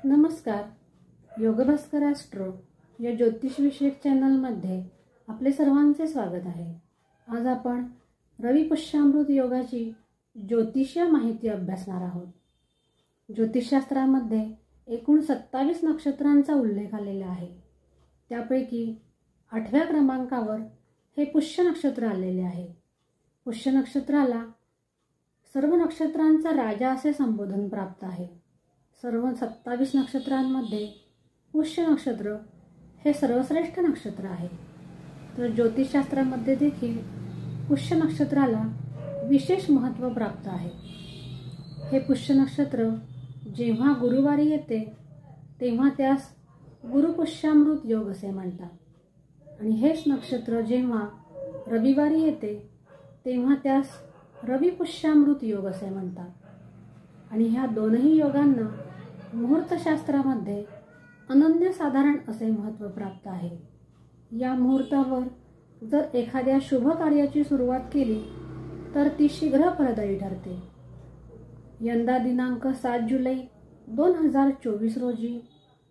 नमस्कार. योगभास्कर ॲस्ट्रो या ज्योतिषविषयक चॅनलमध्ये आपले सर्वांचे स्वागत आहे. आज आपण रवी पुष्यामृत योगाची ज्योतिषीय माहिती अभ्यासणार आहोत. ज्योतिषशास्त्रामध्ये एकूण 27 नक्षत्रांचा उल्लेख आलेला आहे. त्यापैकी 8व्या क्रमांकावर हे पुष्य नक्षत्र आलेले आहे. पुष्य नक्षत्राला सर्व नक्षत्रांचा राजा असे संबोधन प्राप्त आहे. सर्व 27 नक्षत्रांमध्ये पुष्य नक्षत्र हे सर्वश्रेष्ठ नक्षत्र आहे. तर ज्योतिषशास्त्रामध्ये देखील पुष्य नक्षत्राला विशेष महत्त्व प्राप्त आहे. हे पुष्य नक्षत्र जेव्हा गुरुवारी येते तेव्हा त्यास गुरुपुष्यामृत योग असे म्हणतात आणि हेच नक्षत्र जेव्हा रविवारी येते तेव्हा त्यास रविपुष्यामृत योग असे म्हणतात. आणि ह्या दोनही योगांना मुहूर्तशास्त्रामध्ये अनन्यसाधारण असे महत्त्व प्राप्त आहे. या मुहूर्तावर जर एखाद्या शुभ कार्याची सुरुवात केली तर ती शीघ्र फलदायी ठरते. यंदा दिनांक 7 जुलै 2024 रोजी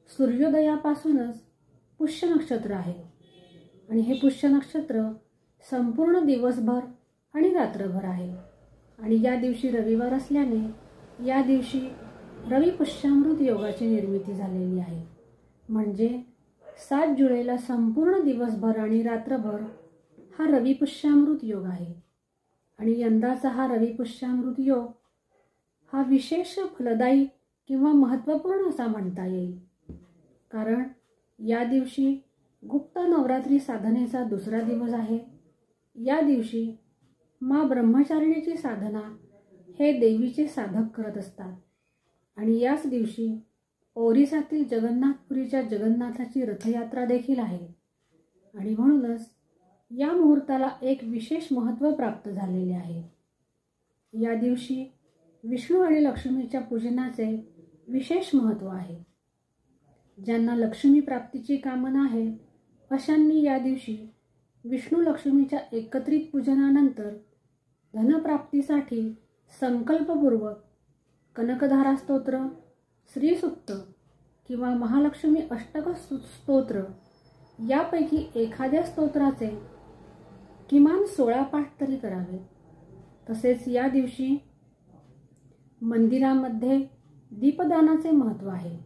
सूर्योदयापासूनच पुष्य नक्षत्र आहे आणि हे पुष्य नक्षत्र संपूर्ण दिवसभर आणि रात्रभर आहे. आणि या दिवशी रविवार असल्याने या दिवशी रवी पुष्यामृत योगाची निर्मिती झालेली आहे. म्हणजे 7 जुलैला संपूर्ण दिवसभर आणि रात्रभर हा रवी पुष्यामृत योग आहे. आणि यंदाचा हा रवी पुष्यामृत योग हा विशेष फलदायी किंवा महत्त्वपूर्ण असा म्हणता येईल. कारण या दिवशी गुप्त नवरात्री साधनेचा दुसरा दिवस आहे. या दिवशी माँ ब्रह्मचारिणीची साधना हे देवीचे साधक करत असतात. आणि याच दिवशी ओरिसातील जगन्नाथपुरीच्या जगन्नाथाची रथयात्रा देखील आहे. आणि म्हणूनच या मुहूर्ताला एक विशेष महत्त्व प्राप्त झालेले आहे. या दिवशी विष्णू आणि लक्ष्मीच्या पूजनाचे विशेष महत्त्व आहे. ज्यांना लक्ष्मी प्राप्तीची कामना आहे अशांनी या दिवशी विष्णू लक्ष्मीच्या एकत्रित पूजनानंतर धनप्राप्तीसाठी संकल्पपूर्वक कनकधारा स्तोत्र, श्रीसूक्त किंवा महालक्ष्मी अष्टक स्तोत्र यापैकी एखाद्या स्तोत्राचे किमान 16 पाठ तरी करावे. तसेच या दिवशी मंदिरामध्ये दीपदानाचे महत्त्व आहे.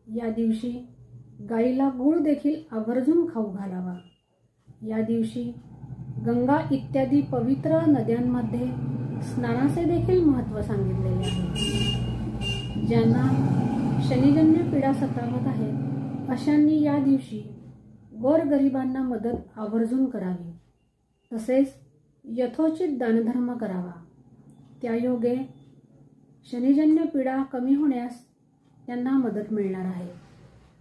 या दिवशी गाईला गूळ देखील आवर्जून खाऊ घालावा. या दिवशी गंगा इत्यादी पवित्र नद्यांमध्ये स्नानाचे देखील महत्त्व सांगितलेले आहे. ज्यांना शनिजन्य पीडा सतावत आहेत अशांनी या दिवशी गोरगरिबांना मदत आवर्जून करावी. तसेच यथोचित दानधर्म करावा. त्यायोगे शनिजन्य पीडा कमी होण्यास त्यांना मदत मिळणार आहे.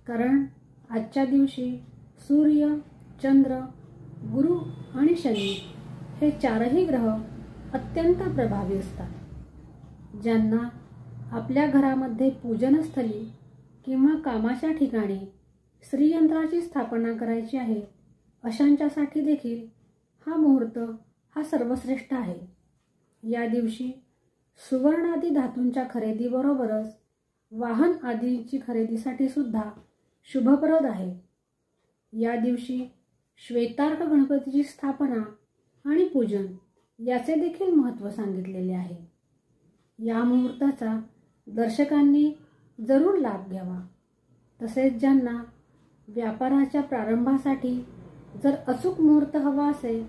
कारण आजच्या दिवशी सूर्य, चंद्र, गुरु आणि शनी हे चारही ग्रह अत्यंत प्रभावी असतात. ज्यांना आपल्या घरामध्ये पूजनस्थली किंवा कामाच्या ठिकाणी श्रीयंत्राची स्थापना करायची आहे अशांच्यासाठी देखील हा मुहूर्त हा सर्वश्रेष्ठ आहे. या दिवशी सुवर्णादी धातूंच्या खरेदीबरोबरच वाहन आदींची खरेदीसाठी सुद्धा शुभप्रद आहे. या दिवशी श्वेतार्क गणपतीची स्थापना आणि पूजन याचे देखील महत्त्व सांगितलेले आहे. या मुहूर्ताचा दर्शकांनी जरूर लाभ घ्यावा. तसेच ज्यांना व्यापाराच्या प्रारंभासाठी जर अचूक मुहूर्त हवा असेल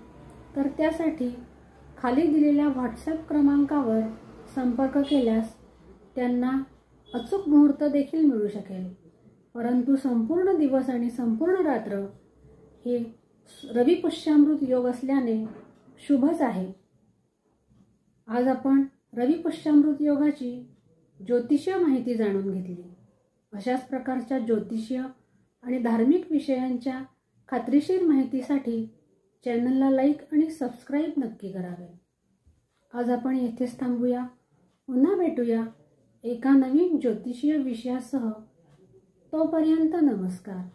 तर त्यासाठी खाली दिलेल्या व्हॉट्सॲप क्रमांकावर संपर्क केल्यास त्यांना अचूक मुहूर्त देखील मिळू शकेल. परंतु संपूर्ण दिवस आणि संपूर्ण रात्र हे रवी पुष्यामृत योग असल्याने शुभच आहे. आज आपण रवी पुष्यामृत योगाची ज्योतिषीय माहिती जाणून घेतली. अशाच प्रकारच्या ज्योतिषीय आणि धार्मिक विषयांच्या खात्रीशीर माहितीसाठी चॅनलला लाईक आणि सबस्क्राईब नक्की करावे. आज आपण येथेच थांबूया. पुन्हा भेटूया एका नवीन ज्योतिषीय विषयासह. तोपर्यंत नमस्कार.